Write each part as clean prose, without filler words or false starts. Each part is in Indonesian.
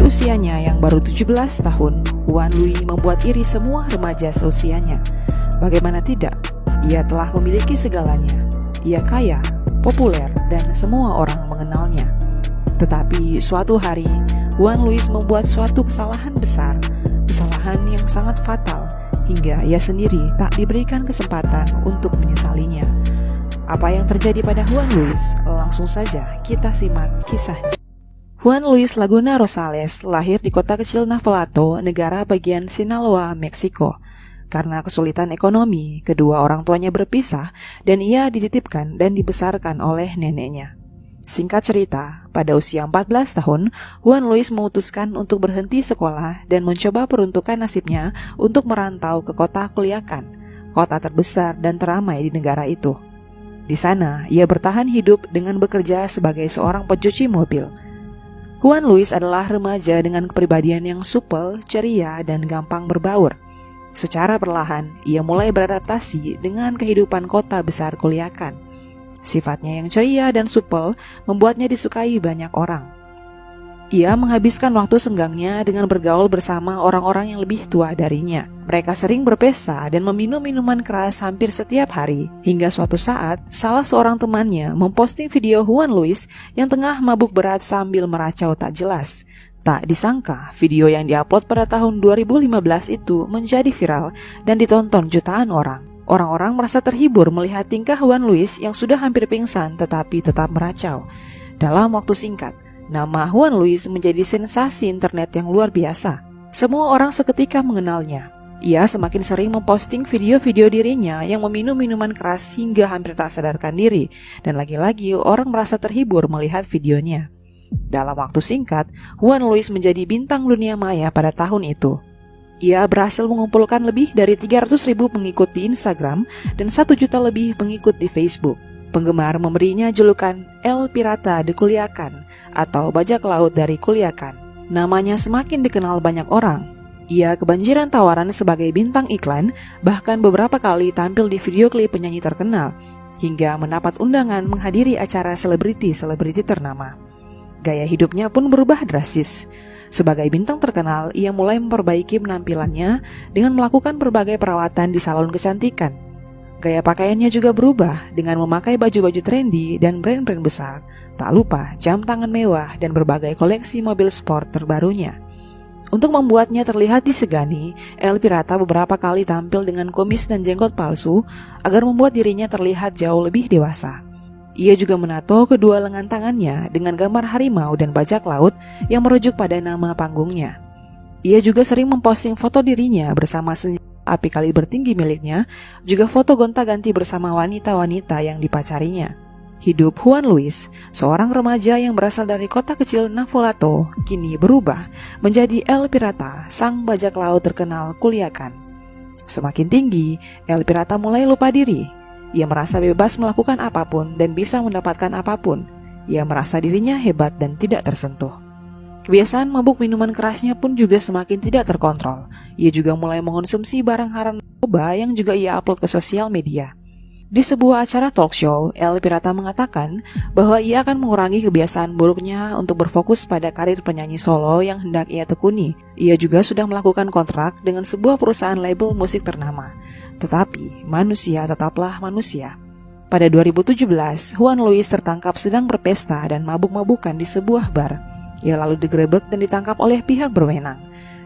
usianya yang baru 17 tahun, Juan Luis membuat iri semua remaja seusianya. Bagaimana tidak, ia telah memiliki segalanya. Ia kaya, populer, dan semua orang mengenalnya. Tetapi suatu hari, Juan Luis membuat suatu kesalahan besar, kesalahan yang sangat fatal, hingga ia sendiri tak diberikan kesempatan untuk menyesalinya. Apa yang terjadi pada Juan Luis? Langsung saja kita simak kisahnya. Juan Luis Laguna Rosales lahir di kota kecil Navolato, negara bagian Sinaloa, Meksiko. Karena kesulitan ekonomi, kedua orang tuanya berpisah dan ia dititipkan dan dibesarkan oleh neneknya. Singkat cerita, pada usia 14 tahun, Juan Luis memutuskan untuk berhenti sekolah dan mencoba peruntukan nasibnya untuk merantau ke kota Culiacan, kota terbesar dan teramai di negara itu. Di sana, ia bertahan hidup dengan bekerja sebagai seorang pencuci mobil. Juan Luis adalah remaja dengan kepribadian yang supel, ceria, dan gampang berbaur. Secara perlahan, ia mulai beradaptasi dengan kehidupan kota besar Culiacan. Sifatnya yang ceria dan supel membuatnya disukai banyak orang. Ia menghabiskan waktu senggangnya dengan bergaul bersama orang-orang yang lebih tua darinya. Mereka sering berpesta dan meminum minuman keras hampir setiap hari. Hingga suatu saat, salah seorang temannya memposting video Juan Luis yang tengah mabuk berat sambil meracau tak jelas. Tak disangka, video yang diupload pada tahun 2015 itu menjadi viral dan ditonton jutaan orang. Orang-orang merasa terhibur melihat tingkah Juan Luis yang sudah hampir pingsan tetapi tetap meracau. Dalam waktu singkat, nama Juan Luis menjadi sensasi internet yang luar biasa. Semua orang seketika mengenalnya. Ia semakin sering memposting video-video dirinya yang meminum minuman keras hingga hampir tak sadarkan diri. Dan lagi-lagi orang merasa terhibur melihat videonya. Dalam waktu singkat, Juan Luis menjadi bintang dunia maya pada tahun itu. Ia berhasil mengumpulkan lebih dari 300.000 pengikut di Instagram dan 1 juta lebih pengikut di Facebook. Penggemar memberinya julukan El Pirata de Culiacan atau bajak laut dari Culiacan. Namanya semakin dikenal banyak orang. Ia kebanjiran tawaran sebagai bintang iklan, bahkan beberapa kali tampil di video klip penyanyi terkenal, hingga mendapat undangan menghadiri acara selebriti-selebriti ternama. Gaya hidupnya pun berubah drastis. Sebagai bintang terkenal, ia mulai memperbaiki penampilannya dengan melakukan berbagai perawatan di salon kecantikan. Gaya pakaiannya juga berubah dengan memakai baju-baju trendy dan brand-brand besar. Tak lupa jam tangan mewah dan berbagai koleksi mobil sport terbarunya. Untuk membuatnya terlihat disegani, El Pirata beberapa kali tampil dengan kumis dan jenggot palsu agar membuat dirinya terlihat jauh lebih dewasa. Ia juga menato kedua lengan tangannya dengan gambar harimau dan bajak laut yang merujuk pada nama panggungnya. Ia juga sering memposting foto dirinya bersama senjata api kaliber tinggi miliknya, juga foto gonta-ganti bersama wanita-wanita yang dipacarinya. Hidup Juan Luis, seorang remaja yang berasal dari kota kecil Navolato, kini berubah menjadi El Pirata, sang bajak laut terkenal Culiacan. Semakin tinggi, El Pirata mulai lupa diri. Ia merasa bebas melakukan apapun dan bisa mendapatkan apapun. Ia merasa dirinya hebat dan tidak tersentuh. Kebiasaan mabuk minuman kerasnya pun juga semakin tidak terkontrol. Ia juga mulai mengonsumsi barang haram narkoba yang juga ia upload ke sosial media. Di sebuah acara talk show, El Pirata mengatakan bahwa ia akan mengurangi kebiasaan buruknya untuk berfokus pada karir penyanyi solo yang hendak ia tekuni. Ia juga sudah melakukan kontrak dengan sebuah perusahaan label musik ternama. Tetapi, manusia tetaplah manusia. Pada 2017, Juan Luis tertangkap sedang berpesta dan mabuk-mabukan di sebuah bar. Ia lalu digerebek dan ditangkap oleh pihak berwenang.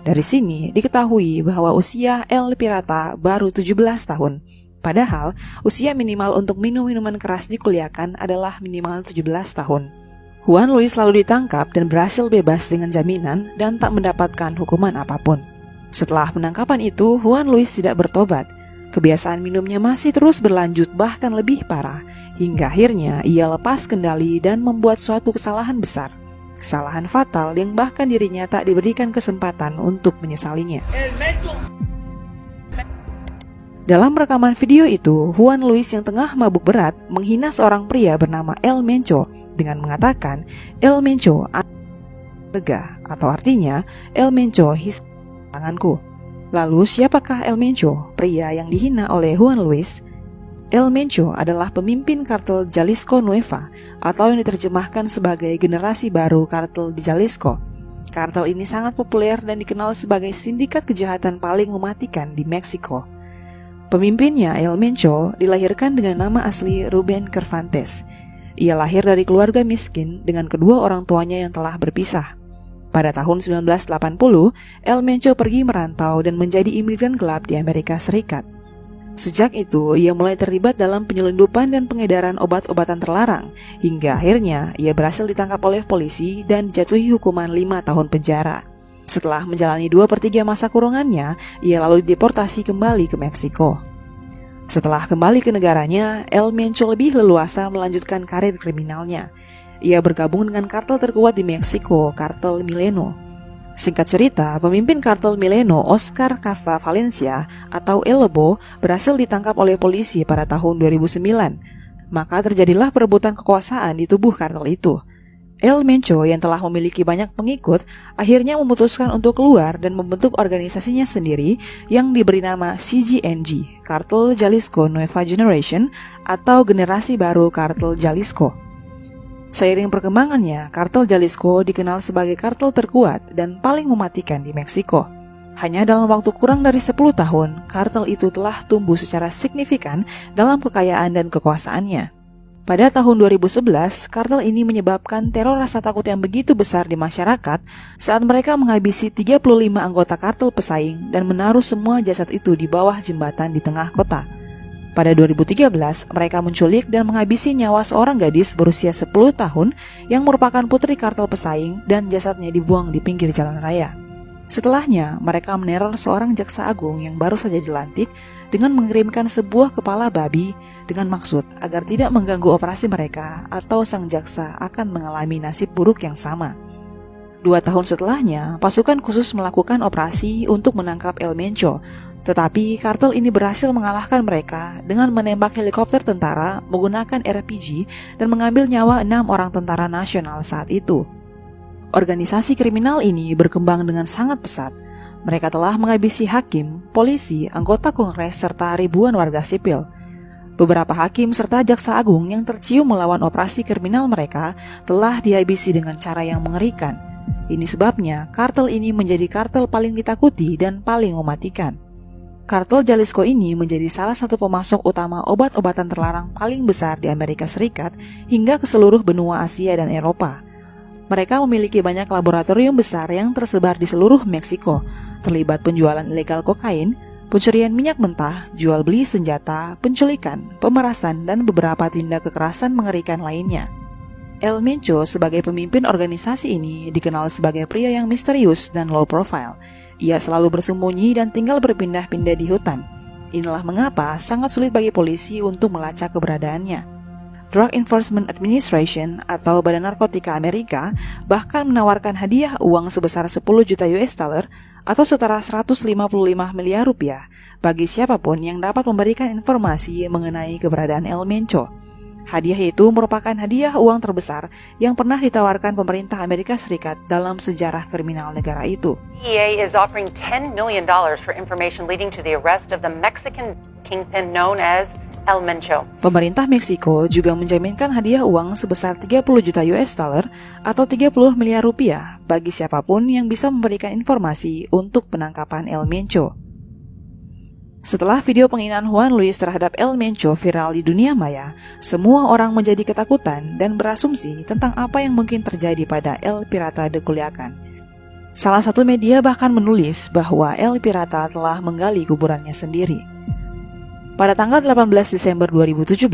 Dari sini diketahui bahwa usia El Pirata baru 17 tahun. Padahal, usia minimal untuk minum minuman keras di Culiacan adalah minimal 17 tahun. Juan Luis lalu ditangkap dan berhasil bebas dengan jaminan dan tak mendapatkan hukuman apapun. Setelah penangkapan itu, Juan Luis tidak bertobat. Kebiasaan minumnya masih terus berlanjut bahkan lebih parah, hingga akhirnya ia lepas kendali dan membuat suatu kesalahan besar. Kesalahan fatal yang bahkan dirinya tak diberikan kesempatan untuk menyesalinya. Dalam rekaman video itu, Juan Luis yang tengah mabuk berat menghina seorang pria bernama El Mencho dengan mengatakan El Mencho harga, atau artinya El Mencho his tanganku. Lalu siapakah El Mencho, pria yang dihina oleh Juan Luis? El Mencho adalah pemimpin kartel Jalisco Nueva atau yang diterjemahkan sebagai generasi baru kartel di Jalisco. Kartel ini sangat populer dan dikenal sebagai sindikat kejahatan paling mematikan di Meksiko. Pemimpinnya, El Mencho, dilahirkan dengan nama asli Ruben Cervantes. Ia lahir dari keluarga miskin dengan kedua orang tuanya yang telah berpisah. Pada tahun 1980, El Mencho pergi merantau dan menjadi imigran gelap di Amerika Serikat. Sejak itu, ia mulai terlibat dalam penyelundupan dan pengedaran obat-obatan terlarang, hingga akhirnya ia berhasil ditangkap oleh polisi dan dijatuhi hukuman 5 tahun penjara. Setelah menjalani 2/3 masa kurungannya, ia lalu dideportasi kembali ke Meksiko. Setelah kembali ke negaranya, El Mencho lebih leluasa melanjutkan karir kriminalnya. Ia bergabung dengan kartel terkuat di Meksiko, Kartel Mileno. Singkat cerita, pemimpin kartel Mileno, Oscar Cava Valencia atau El Lobo, berhasil ditangkap oleh polisi pada tahun 2009. Maka terjadilah perebutan kekuasaan di tubuh kartel itu. El Mencho yang telah memiliki banyak pengikut akhirnya memutuskan untuk keluar dan membentuk organisasinya sendiri yang diberi nama CGNG, Cartel Jalisco Nueva Generation atau Generasi Baru Kartel Jalisco. Seiring perkembangannya, Kartel Jalisco dikenal sebagai kartel terkuat dan paling mematikan di Meksiko. Hanya dalam waktu kurang dari 10 tahun, kartel itu telah tumbuh secara signifikan dalam kekayaan dan kekuasaannya. Pada tahun 2011, kartel ini menyebabkan teror rasa takut yang begitu besar di masyarakat saat mereka menghabisi 35 anggota kartel pesaing dan menaruh semua jasad itu di bawah jembatan di tengah kota. Pada 2013, mereka menculik dan menghabisi nyawa seorang gadis berusia 10 tahun yang merupakan putri kartel pesaing dan jasadnya dibuang di pinggir jalan raya. Setelahnya, mereka meneror seorang jaksa agung yang baru saja dilantik dengan mengirimkan sebuah kepala babi dengan maksud agar tidak mengganggu operasi mereka atau sang jaksa akan mengalami nasib buruk yang sama. 2 tahun setelahnya, pasukan khusus melakukan operasi untuk menangkap El Mencho. Tetapi kartel ini berhasil mengalahkan mereka dengan menembak helikopter tentara menggunakan RPG dan mengambil nyawa 6 orang tentara nasional saat itu. Organisasi kriminal ini berkembang dengan sangat pesat. Mereka telah menghabisi hakim, polisi, anggota kongres, serta ribuan warga sipil. Beberapa hakim serta jaksa agung yang tercium melawan operasi kriminal mereka telah dihabisi dengan cara yang mengerikan. Ini sebabnya kartel ini menjadi kartel paling ditakuti dan paling mematikan. Kartel Jalisco ini menjadi salah satu pemasok utama obat-obatan terlarang paling besar di Amerika Serikat hingga ke seluruh benua Asia dan Eropa. Mereka memiliki banyak laboratorium besar yang tersebar di seluruh Meksiko, terlibat penjualan ilegal kokain, pencurian minyak mentah, jual beli senjata, penculikan, pemerasan, dan beberapa tindak kekerasan mengerikan lainnya. El Mencho sebagai pemimpin organisasi ini dikenal sebagai pria yang misterius dan low profile. Ia selalu bersembunyi dan tinggal berpindah-pindah di hutan. Inilah mengapa sangat sulit bagi polisi untuk melacak keberadaannya. Drug Enforcement Administration atau Badan Narkotika Amerika bahkan menawarkan hadiah uang sebesar 10 juta US dollar atau setara 155 miliar rupiah bagi siapapun yang dapat memberikan informasi mengenai keberadaan El Mencho. Hadiah itu merupakan hadiah uang terbesar yang pernah ditawarkan pemerintah Amerika Serikat dalam sejarah kriminal negara itu. DEA is offering $10 million for information leading to the arrest of the Mexican kingpin known as El Mencho. Pemerintah Meksiko juga menjaminkan hadiah uang sebesar 30 juta US dollar atau 30 miliar rupiah bagi siapapun yang bisa memberikan informasi untuk penangkapan El Mencho. Setelah video penghinaan Juan Luis terhadap El Mencho viral di dunia maya, semua orang menjadi ketakutan dan berasumsi tentang apa yang mungkin terjadi pada El Pirata de Culiacan. Salah satu media bahkan menulis bahwa El Pirata telah menggali kuburannya sendiri. Pada tanggal 18 Desember 2017,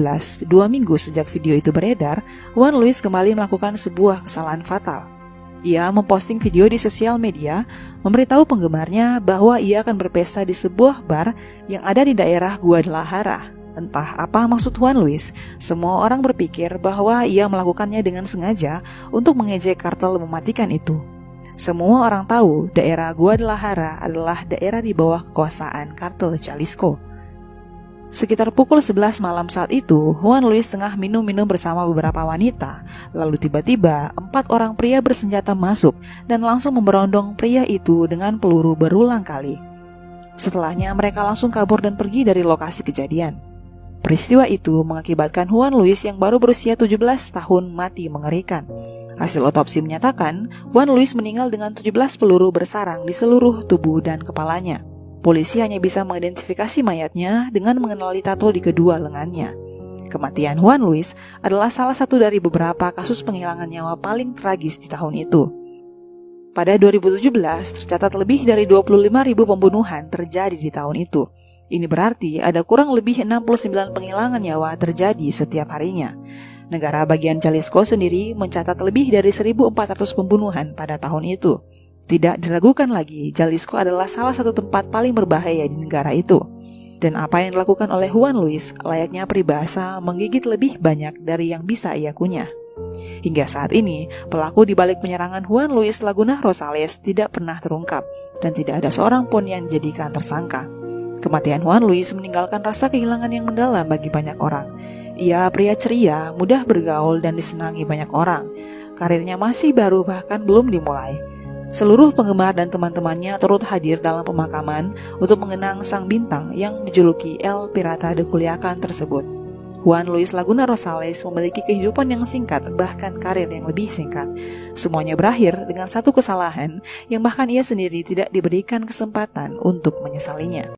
2 minggu sejak video itu beredar, Juan Luis kembali melakukan sebuah kesalahan fatal. Ia memposting video di sosial media, memberitahu penggemarnya bahwa ia akan berpesta di sebuah bar yang ada di daerah Guadalajara. Entah apa maksud Juan Luis, semua orang berpikir bahwa ia melakukannya dengan sengaja untuk mengejek kartel mematikan itu. Semua orang tahu daerah Guadalajara adalah daerah di bawah kekuasaan kartel Jalisco. Sekitar pukul 11 malam saat itu, Juan Luis tengah minum-minum bersama beberapa wanita. Lalu tiba-tiba, 4 orang pria bersenjata masuk dan langsung memberondong pria itu dengan peluru berulang kali. Setelahnya, mereka langsung kabur dan pergi dari lokasi kejadian. Peristiwa itu mengakibatkan Juan Luis yang baru berusia 17 tahun mati mengerikan. Hasil otopsi menyatakan Juan Luis meninggal dengan 17 peluru bersarang di seluruh tubuh dan kepalanya. Polisi hanya bisa mengidentifikasi mayatnya dengan mengenali tato di kedua lengannya. Kematian Juan Luis adalah salah satu dari beberapa kasus penghilangan nyawa paling tragis di tahun itu. Pada 2017, tercatat lebih dari 25.000 pembunuhan terjadi di tahun itu. Ini berarti ada kurang lebih 69 penghilangan nyawa terjadi setiap harinya. Negara bagian Jalisco sendiri mencatat lebih dari 1.400 pembunuhan pada tahun itu. Tidak diragukan lagi, Jalisco adalah salah satu tempat paling berbahaya di negara itu. Dan apa yang dilakukan oleh Juan Luis layaknya peribahasa menggigit lebih banyak dari yang bisa ia kunyah. Hingga saat ini, pelaku di balik penyerangan Juan Luis Laguna Rosales tidak pernah terungkap dan tidak ada seorang pun yang dijadikan tersangka. Kematian Juan Luis meninggalkan rasa kehilangan yang mendalam bagi banyak orang. Ia pria ceria, mudah bergaul dan disenangi banyak orang. Karirnya masih baru bahkan belum dimulai. Seluruh penggemar dan teman-temannya turut hadir dalam pemakaman untuk mengenang sang bintang yang dijuluki El Pirata de Culiacan tersebut. Juan Luis Laguna Rosales memiliki kehidupan yang singkat, bahkan karir yang lebih singkat. Semuanya berakhir dengan satu kesalahan yang bahkan ia sendiri tidak diberikan kesempatan untuk menyesalinya.